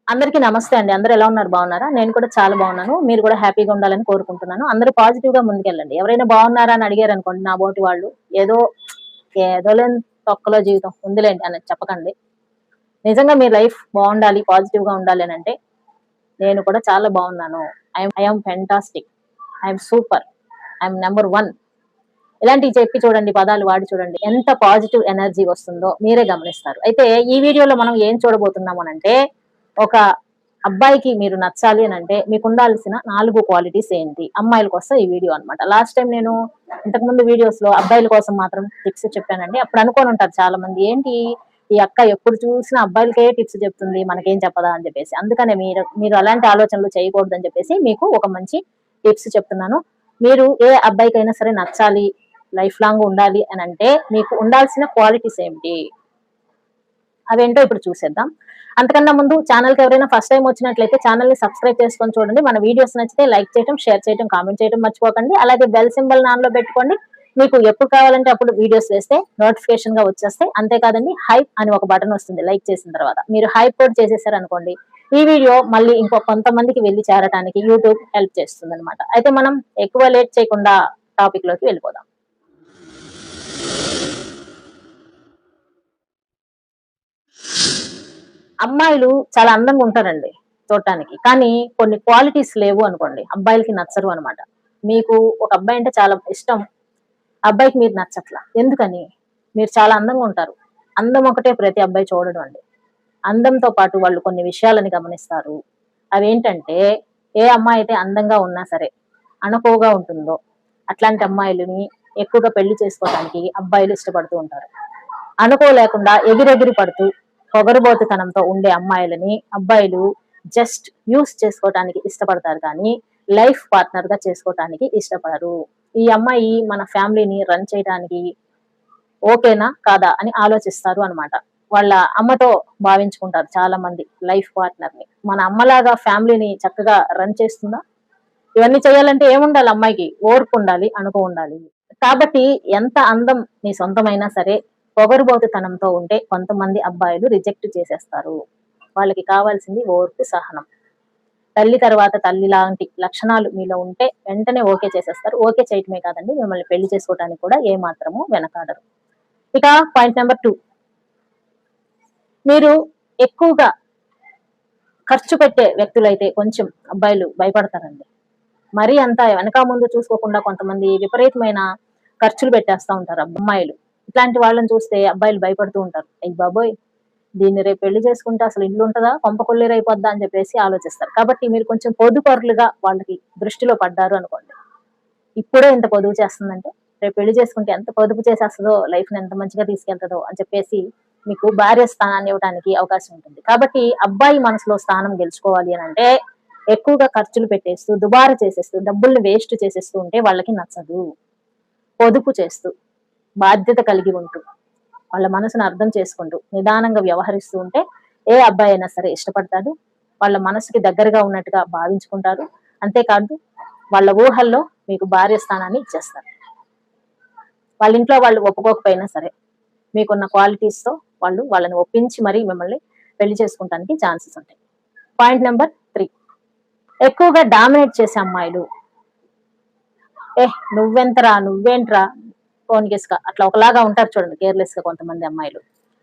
అందరికీ నమస్తే అండి. అందరూ ఎలా ఉన్నారు? బాగున్నారా? నేను కూడా చాలా బాగున్నాను. మీరు కూడా హ్యాపీగా ఉండాలని కోరుకుంటున్నాను. అందరూ పాజిటివ్‌గా ముందుకెళ్ళండి. ఎవరైనా బాగున్నారా అని అడిగారనుకోండి నా బోటి వాళ్ళు, ఏదో ఏదోలేని తొక్కలో జీవితం ఉందిలేండి అని చెప్పకండి. నిజంగా మీ లైఫ్ బాగుండాలి, పాజిటివ్‌గా ఉండాలి అనంటే, నేను కూడా చాలా బాగున్నాను. I am fantastic. I am super. I am number 1 ఇలాంటివి చెప్పి చూడండి, పదాలు వాడి చూడండి. ఎంత పాజిటివ్ ఎనర్జీ వస్తుందో మీరే గమనిస్తారు. అయితే ఈ వీడియోలో మనం ఏం చూడబోతున్నాం అనంటే, ఒక అబ్బాయికి మీరు నచ్చాలి అనంటే మీకు ఉండాల్సిన 4 క్వాలిటీస్ ఏంటి? అమ్మాయిల కోసం ఈ వీడియో అన్నమాట. లాస్ట్ టైం నేను ఇంతకుముందు వీడియోస్‌లో అబ్బాయిల కోసం మాత్రం టిప్స్ చెప్పానండి. అప్పుడు అనుకోనుంటారు చాలా మంది, ఏంటి ఈ అక్క ఎప్పుడు చూసినా అబ్బాయిలకే టిప్స్ చెప్తుంది, మనకేం చెప్పదా అని చెప్పేసి. అందుకనే మీరు మీరు అలాంటి ఆలోచనలు చేయకూడదని చెప్పేసి మీకు ఒక మంచి టిప్స్ చెప్తున్నాను. మీరు ఏ అబ్బాయికైనా సరే నచ్చాలి, లైఫ్ లాంగ్ ఉండాలి అనంటే మీకు ఉండాల్సిన క్వాలిటీస్ ఏమిటి? అవేంటో ఇప్పుడు చూసేద్దాం. అంతకన్నా ముందు ఛానల్‌కి ఎవరైనా ఫస్ట్ టైమ్ వచ్చినట్లయితే ఛానల్‌ని సబ్స్క్రైబ్ చేసుకొని చూడండి. మన వీడియోస్ నచ్చితే లైక్ చేయటం, షేర్ చేయటం, కామెంట్ చేయటం మర్చిపోకండి. అలాగే బెల్ సింబల్‌ని ఆన్‌లో పెట్టుకోండి. మీకు ఎప్పుడు కావాలంటే అప్పుడు వీడియోస్ వేస్తే నోటిఫికేషన్‌గా వచ్చేస్తాయి. అంతేకాదండి, హైప్ అని ఒక బటన్ వస్తుంది లైక్ చేసిన తర్వాత. మీరు హైప్ కూడా చేసేసారనుకోండి, ఈ వీడియో మళ్ళీ ఇంకో కొంతమందికి వెళ్లి చేరటానికి యూట్యూబ్ హెల్ప్ చేస్తుందన్నమాట. అయితే మనం ఎక్కువ లేట్ చేయకుండా టాపిక్‌లోకి వెళ్ళిపోదాం. అమ్మాయిలు చాలా అందంగా ఉంటారండి చూడటానికి. కానీ కొన్ని క్వాలిటీస్ లేవు అనుకోండి, అబ్బాయిలకి నచ్చరు అనమాట. మీకు ఒక అబ్బాయి అంటే చాలా ఇష్టం. అబ్బాయికి మీరు నచ్చట్లా. ఎందుకని? మీరు చాలా అందంగా ఉంటారు. అందం ఒకటే ప్రతి అబ్బాయి చూడడం అండి. అందంతో పాటు వాళ్ళు కొన్ని విషయాలని గమనిస్తారు. అవేంటంటే, ఏ అమ్మాయి అయితే అందంగా ఉన్నా సరే, అణకువగా ఉంటుందో, అట్లాంటి అమ్మాయిలని ఎక్కువగా పెళ్లి చేసుకోవడానికి అబ్బాయిలు ఇష్టపడుతూ ఉంటారు. అనుకోలేకుండా ఎగిరెగిరి పడుతూ పొగరుబోతుతనంతో ఉండే అమ్మాయిలని అబ్బాయిలు జస్ట్ యూస్ చేసుకోవటానికి ఇష్టపడతారు, కానీ లైఫ్ పార్ట్నర్ గా చేసుకోవటానికి ఇష్టపడరు. ఈ అమ్మాయి మన ఫ్యామిలీని రన్ చేయడానికి ఓకేనా కాదా అని ఆలోచిస్తారు అనమాట. వాళ్ళ అమ్మతో భావించుకుంటారు చాలా మంది లైఫ్ పార్ట్నర్ ని. మన అమ్మలాగా ఫ్యామిలీని చక్కగా రన్ చేస్తుందా? ఇవన్నీ చేయాలంటే ఏముండాలి? అమ్మాయికి ఓర్పు ఉండాలి, అణుకు ఉండాలి. కాబట్టి ఎంత అందం నీ సొంతమైనా సరే, పొగరుబోతుతనంతో ఉంటే కొంతమంది అబ్బాయిలు రిజెక్ట్ చేసేస్తారు. వాళ్ళకి కావాల్సింది ఓర్పు, సహనం. తల్లి తర్వాత తల్లి లాంటి లక్షణాలు మీలో ఉంటే వెంటనే ఓకే చేసేస్తారు. ఓకే చేయటమే కాదండి, మిమ్మల్ని పెళ్లి చేసుకోవడానికి కూడా ఏ మాత్రము వెనకాడరు. ఇక పాయింట్ నెంబర్ 2, మీరు ఎక్కువగా ఖర్చు పెట్టే వ్యక్తులైతే కొంచెం అబ్బాయిలు భయపడతారండి. మరీ అంత వెనక ముందు చూసుకోకుండా కొంతమంది విపరీతమైన ఖర్చులు పెట్టేస్తా ఉంటారు అమ్మాయిలు. ఇట్లాంటి వాళ్ళని చూస్తే అబ్బాయిలు భయపడుతూ ఉంటారు. అయ్య బాబోయ్! దీన్ని రేపు పెళ్లి చేసుకుంటే అసలు ఇల్లు ఉంటదా? కొంప కొల్లేరైపోద్దా అని చెప్పేసి ఆలోచిస్తారు. కాబట్టి మీరు కొంచెం పొదుపరులుగా వాళ్ళకి దృష్టిలో పడ్డారు అనుకోండి. ఇప్పుడే ఇంత పొదుపు చేస్తుందంటే రేపు పెళ్లి చేసుకుంటే ఎంత పొదుపు చేసేస్తదో, లైఫ్‌ని ఎంత మంచిగా తీసుకెళ్తదో అని చెప్పేసి మీకు భార్య స్థానాన్ని ఇవ్వడానికి అవకాశం ఉంటుంది. కాబట్టి అబ్బాయి మనసులో స్థానం గెలుచుకోవాలి అనంటే ఎక్కువగా ఖర్చులు పెట్టేస్తూ, దుబారా చేసేస్తూ, డబ్బుల్ని వేస్ట్ చేసేస్తూ ఉంటే వాళ్ళకి నచ్చదు. పొదుపు చేస్తూ, బాధ్యత కలిగి ఉంటూ, వాళ్ళ మనసును అర్థం చేసుకుంటూ, నిదానంగా వ్యవహరిస్తూ ఉంటే ఏ అబ్బాయి అయినా సరే ఇష్టపడతాడు. వాళ్ళ మనసుకి దగ్గరగా ఉన్నట్టుగా భావించుకుంటారు. అంతేకాదు, వాళ్ళ ఊహల్లో మీకు భార్య స్థానాన్ని ఇచ్చేస్తారు. వాళ్ళ ఇంట్లో వాళ్ళు ఒప్పుకోకపోయినా సరే, మీకున్న క్వాలిటీస్‌తో వాళ్ళని ఒప్పించి మరీ మిమ్మల్ని పెళ్లి చేసుకుంటానికి ఛాన్సెస్ ఉంటాయి. పాయింట్ నంబర్ 3, ఎక్కువగా డామినేట్ చేసే అమ్మాయిలు. నువ్వెంతరా, నువ్వేంట్రా, పోన్‌గిస్క అట్లా ఒకలాగా ఉంటారు చూడండి కేర్‌లెస్‌గా కొంతమంది అమ్మాయిలు.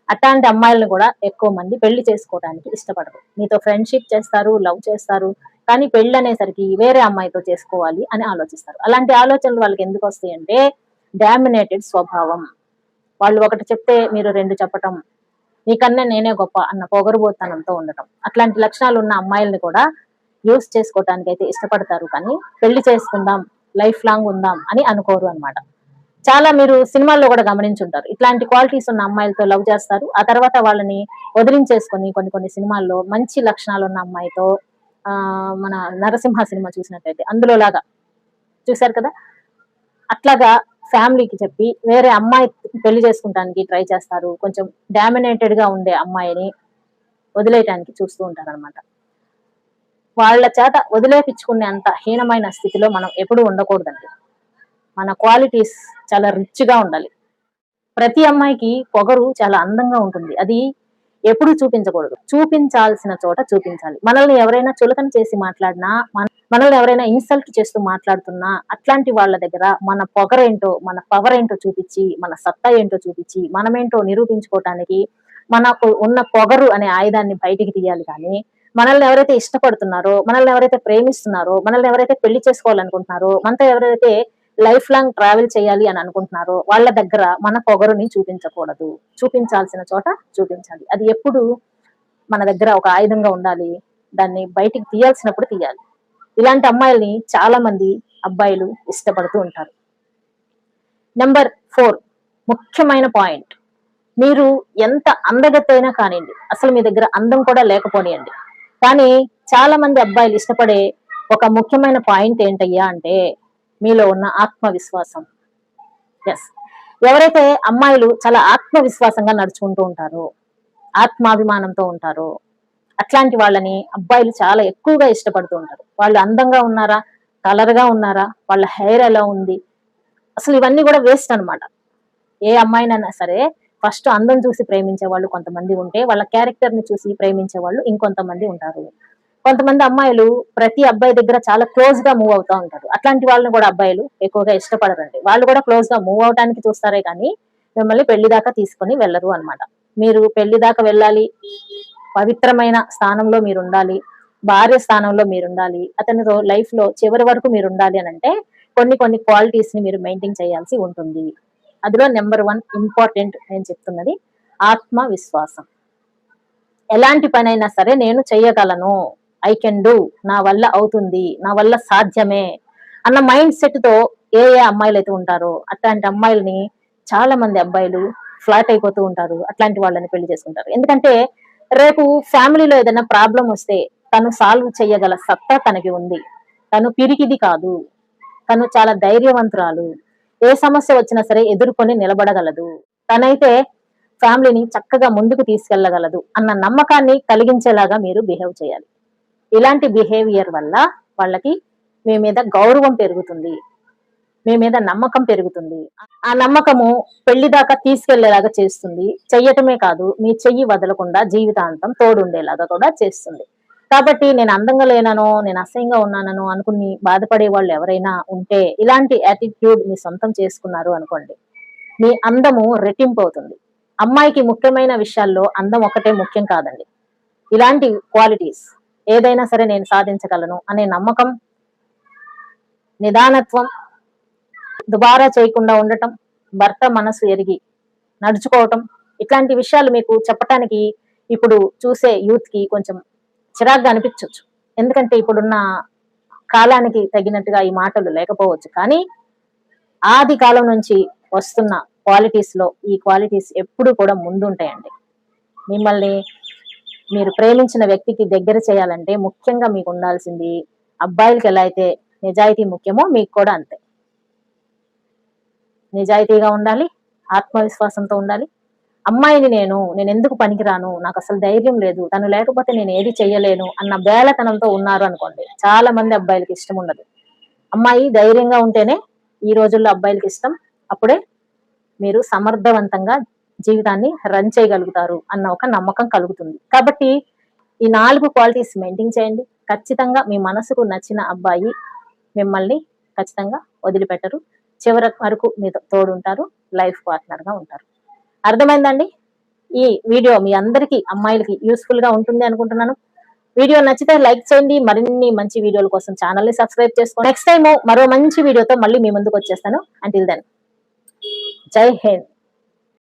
అట్లాంటి అమ్మాయిలను కూడా ఎక్కువ మంది పెళ్లి చేసుకోవడానికి ఇష్టపడరు. మీతో ఫ్రెండ్‌షిప్ చేస్తారు, లవ్ చేస్తారు. కానీ పెళ్లనేసరికి వేరే అమ్మాయితో చేసుకోవాలి అని ఆలోచిస్తారు. అలాంటి ఆలోచనలు వాళ్ళకి ఎందుకొస్తాయంటే, డామినేటెడ్ స్వభావం. వాళ్ళు ఒకటి చెప్తే మీరు 2 చెప్పటం, నీకన్నా నేనే గొప్ప అన్న పొగరుబోతనంతో ఉండటం. అట్లాంటి లక్షణాలు ఉన్న అమ్మాయిల్ని కూడా యూజ్ చేసుకోవటానికైతే ఇష్టపడతారు, కానీ పెళ్లి చేసుకుందాం, లైఫ్ లాంగ్ ఉందాం అని అనుకోరు అన్నమాట. చాలా మీరు సినిమాల్లో కూడా గమనించుంటారు. ఇట్లాంటి క్వాలిటీస్ ఉన్న అమ్మాయిలతో లవ్ చేస్తారు. ఆ తర్వాత వాళ్ళని వదిలించేసుకొని కొన్ని కొన్ని సినిమాల్లో మంచి లక్షణాలున్న అమ్మాయితో, మన 'నరసింహ' సినిమా చూసినట్టయితే అందులో లాగా చూసారు కదా! అట్లాగా ఫ్యామిలీకి చెప్పి వేరే అమ్మాయి పెళ్లి చేసుకుంటానికి ట్రై చేస్తారు. కొంచెం డామినేటెడ్ గా ఉండే అమ్మాయిని వదిలేయటానికి చూస్తూ ఉంటారనమాట. వాళ్ళ చేత వదిలేపిచ్చుకునే అంత హీనమైన స్థితిలో మనం ఎప్పుడూ ఉండకూడదండి. మన క్వాలిటీస్ చాలా రిచ్‌గా ఉండాలి. ప్రతి అమ్మాయికి పొగరు చాలా అందంగా ఉంటుంది. అది ఎప్పుడు చూపించకూడదు. చూపించాల్సిన చోట చూపించాలి. మనల్ని ఎవరైనా చులకన చేసి మాట్లాడినా, మనల్ని ఎవరైనా ఇన్సల్ట్ చేస్తూ మాట్లాడుతున్నా, అట్లాంటి వాళ్ళ దగ్గర మన పొగరేంటో, మన పవర్ ఏంటో చూపించి, మన సత్తా ఏంటో చూపించి, మనమేంటో నిరూపించుకోవటానికి మనకు ఉన్న పొగరు అనే ఆయుధాన్ని బయటికి తీయాలి. కానీ మనల్ని ఎవరైతే ఇష్టపడుతున్నారో, మనల్ని ఎవరైతే ప్రేమిస్తున్నారో, మనల్ని ఎవరైతే పెళ్లి చేసుకోవాలనుకుంటున్నారో, మనతో ఎవరైతే లైఫ్ లాంగ్ ట్రావెల్ చేయాలి అని అనుకుంటున్నారో వాళ్ళ దగ్గర మన పొగరుని చూపించకూడదు. చూపించాల్సిన చోట చూపించాలి. అది ఎప్పుడు మన దగ్గర ఒక ఆయుధంగా ఉండాలి. దాన్ని బయటికి తీయాల్సినప్పుడు తీయాలి. ఇలాంటి అమ్మాయిల్ని చాలా మంది అబ్బాయిలు ఇష్టపడుతూ ఉంటారు. నెంబర్ 4 ముఖ్యమైన పాయింట్, మీరు ఎంత అందగత్తైనా కానివ్వండి, అసలు మీ దగ్గర అందం కూడా లేకపోనియండి, కానీ చాలా మంది అబ్బాయిలు ఇష్టపడే ఒక ముఖ్యమైన పాయింట్ ఏంటయ్యా అంటే మీలో ఉన్న ఆత్మవిశ్వాసం. ఎస్, ఎవరైతే అమ్మాయిలు చాలా ఆత్మవిశ్వాసంగా నడుచుకుంటూ ఉంటారో, ఆత్మాభిమానంతో ఉంటారో, అట్లాంటి వాళ్ళని అబ్బాయిలు చాలా ఎక్కువగా ఇష్టపడుతూ ఉంటారు. వాళ్ళు అందంగా ఉన్నారా, కలర్ గా ఉన్నారా, వాళ్ళ హెయిర్ ఎలా ఉంది, అసలు ఇవన్నీ కూడా వేస్ట్ అనమాట. ఏ అమ్మాయినైనా సరే ఫస్ట్ అందం చూసి ప్రేమించే వాళ్ళు కొంతమంది ఉంటే, వాళ్ళ క్యారెక్టర్ ని చూసి ప్రేమించే వాళ్ళు ఇంకొంతమంది ఉంటారు. కొంతమంది అమ్మాయిలు ప్రతి అబ్బాయి దగ్గర చాలా క్లోజ్ గా మూవ్ అవుతా ఉంటారు. అట్లాంటి వాళ్ళని కూడా అబ్బాయిలు ఎక్కువగా ఇష్టపడరండి. వాళ్ళు కూడా క్లోజ్ గా మూవ్ అవడానికి చూస్తారే కానీ మిమ్మల్ని పెళ్లి దాకా తీసుకొని వెళ్ళరు అనమాట. మీరు పెళ్లి దాకా వెళ్ళాలి, పవిత్రమైన స్థానంలో మీరు ఉండాలి, భార్య స్థానంలో మీరు ఉండాలి, అతనితో లైఫ్ లో చివరి వరకు మీరు ఉండాలి అని అంటే కొన్ని క్వాలిటీస్ ని మీరు మెయింటైన్ చేయాల్సి ఉంటుంది. అందులో నెంబర్ 1 ఇంపార్టెంట్ నేను చెప్తున్నది ఆత్మవిశ్వాసం. ఎలాంటి పనైనా సరే నేను చెయ్యగలను, ఐ కెన్ డూ, నా వల్ల అవుతుంది, నా వల్ల సాధ్యమే అన్న మైండ్ సెట్ తో ఏ అమ్మాయిలు అయితే ఉంటారో అట్లాంటి అమ్మాయిల్ని చాలా మంది అబ్బాయిలు ఫ్లాట్ అయిపోతూ ఉంటారు. అట్లాంటి వాళ్ళని పెళ్లి చేసుకుంటారు. ఎందుకంటే రేపు ఫ్యామిలీలో ఏదైనా ప్రాబ్లం వస్తే తను సాల్వ్ చేయగల సత్తా తనకి ఉంది. తను పిరికిది కాదు, తను చాలా ధైర్యవంతురాలు, ఏ సమస్య వచ్చినా సరే ఎదుర్కొని నిలబడగలదు, తనైతే ఫ్యామిలీని చక్కగా ముందుకు తీసుకెళ్లగలదు అన్న నమ్మకాన్ని కలిగించేలాగా మీరు బిహేవ్ చేయాలి. ఇలాంటి బిహేవియర్ వల్ల వాళ్ళకి మీ మీద గౌరవం పెరుగుతుంది, మీ మీద నమ్మకం పెరుగుతుంది. ఆ నమ్మకము పెళ్లి దాకా తీసుకెళ్లేలాగా చేస్తుంది. చెయ్యటమే కాదు, మీ చెయ్యి వదలకుండా జీవితాంతం తోడుండేలాగా కూడా చేస్తుంది. కాబట్టి నేను అందంగా లేననో, నేను అసహ్యంగా ఉన్నానో అనుకుని బాధపడే వాళ్ళు ఎవరైనా ఉంటే ఇలాంటి యాటిట్యూడ్ మీ సొంతం చేసుకున్నారు అనుకోండి, మీ అందము రెట్టింపు అవుతుంది. అమ్మాయికి ముఖ్యమైన విషయాల్లో అందం ఒకటే ముఖ్యం కాదండి. ఇలాంటి క్వాలిటీస్ ఏదైనా సరే నేను సాధించగలను అనే నమ్మకం, నిదానత్వం, దుబారా చేయకుండా ఉండటం, భర్త మనసు ఎరిగి నడుచుకోవటం, ఇట్లాంటి విషయాలు మీకు చెప్పటానికి ఇప్పుడు చూసే యూత్ కి కొంచెం చిరాగ్గా అనిపించవచ్చు. ఎందుకంటే ఇప్పుడున్న కాలానికి తగినట్టుగా ఈ మాటలు లేకపోవచ్చు. కానీ ఆది కాలం నుంచి వస్తున్న క్వాలిటీస్ లో ఈ క్వాలిటీస్ ఎప్పుడు కూడా ముందుంటాయండి. మిమ్మల్ని మీరు ప్రేమించిన వ్యక్తికి దగ్గర చేయాలంటే ముఖ్యంగా మీకు ఉండాల్సింది, అబ్బాయిలకి ఎలా అయితే నిజాయితీ ముఖ్యమో మీకు కూడా అంతే. నిజాయితీగా ఉండాలి, ఆత్మవిశ్వాసంతో ఉండాలి. అమ్మాయిని నేను ఎందుకు పనికిరాను, నాకు అసలు ధైర్యం లేదు, తను లేకపోతే నేను ఏది చెయ్యలేను అన్న బేలతనంతో ఉన్నారు అనుకోండి, చాలా మంది అబ్బాయిలకి ఇష్టం ఉండదు. అమ్మాయి ధైర్యంగా ఉంటేనే ఈ రోజుల్లో అబ్బాయిలకి ఇష్టం. అప్పుడే మీరు సమర్థవంతంగా జీవితాన్ని రన్ చేయగలుగుతారు అన్న ఒక నమ్మకం కలుగుతుంది. కాబట్టి ఈ 4 క్వాలిటీస్ మెయింటైన్ చేయండి. ఖచ్చితంగా మీ మనసుకు నచ్చిన అబ్బాయి మిమ్మల్ని ఖచ్చితంగా వదిలిపెట్టరు, చివరి వరకు మీతో తోడుంటారు, లైఫ్ పార్ట్నర్ గా ఉంటారు. అర్థమైందండి? ఈ వీడియో మీ అందరికీ అమ్మాయిలకి యూస్ఫుల్ గా ఉంటుంది అనుకుంటున్నాను. వీడియో నచ్చితే లైక్ చేయండి. మరిన్ని మంచి వీడియోల కోసం ఛానల్ ని సబ్స్క్రైబ్ చేసుకోండి. నెక్స్ట్ టైం మరో మంచి వీడియోతో మళ్ళీ మీ ముందుకు వచ్చేస్తాను. అంటిల్ దెన్, జై హింద్.